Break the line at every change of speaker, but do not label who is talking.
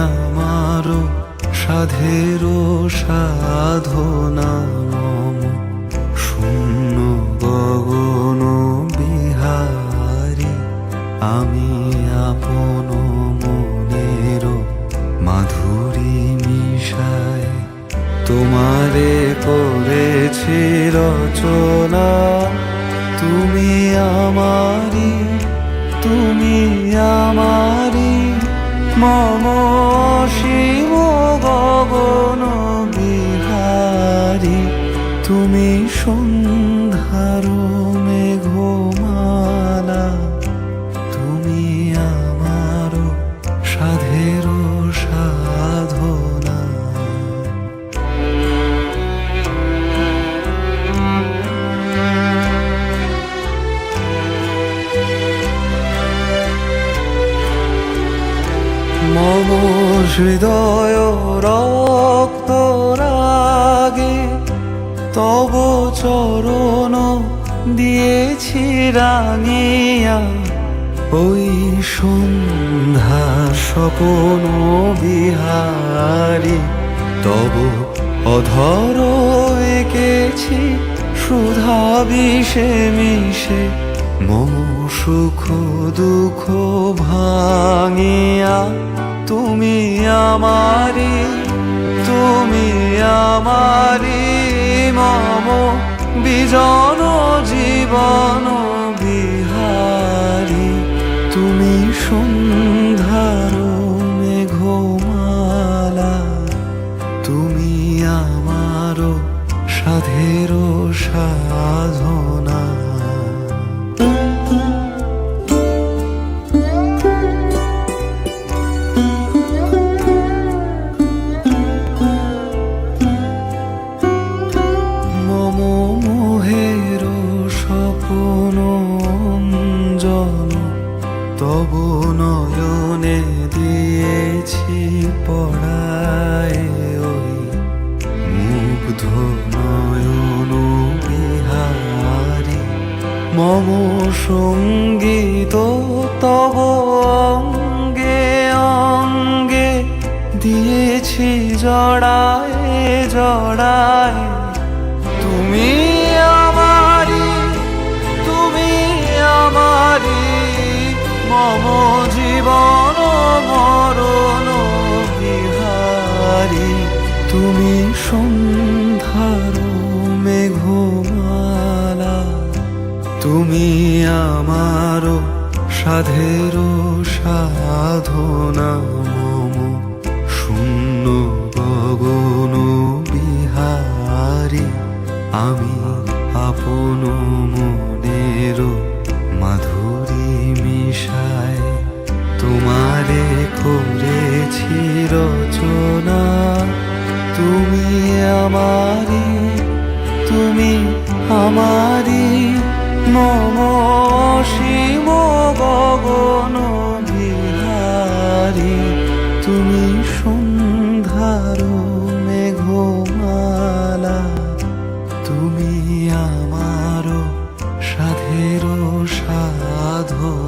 আমারো সাধেরো সাধনা মম শূন্য গগন বিহারী আমি আপন মনেরও মাধুরী মিশায় তোমারে করেছি রচনা তুমি আমারি মম শিব গগন বিহারী তুমি সন্ধ্যার মেঘমালা তুমি আমারও সাধেরও সাধনা মম হৃদয় রক্ত রাগে তব চরণ দিয়েছি রাঙিয়া ওই সন্ধ্যা স্বপন বিহারী তব অধর এঁকেছি সুধা বিষে মিশে মম সুখ দুঃখ ভাঙিয়া তুমি আমারি মম বিজন জীবন বিহারী তুমি সন্ধ্যার মেঘমালা তুমি আমারও সাধেরও সাধনা তব নয়নে দিয়েছি পড়ায় ওই মুগ্ধ নয়ন বিহারী মম সঙ্গীত তব অঙ্গে অঙ্গে দিয়েছি জড়ায় জড়ায় তুমি আমারি মম জীবন মরণ বিহারী তুমি সন্ধ্যার মেঘমালা তুমি আমারও সাধেরও সাধনা মম শূন্য গগন বিহারী আমি আপন মনেরও মাধুরী মিশায় তোমারে করেছি রচনা তুমি আমারি মম শিব গগন বিহারী তুমি সন্ধ্যার মেঘমালা তুমি আমারও সাধেরও সাধনা।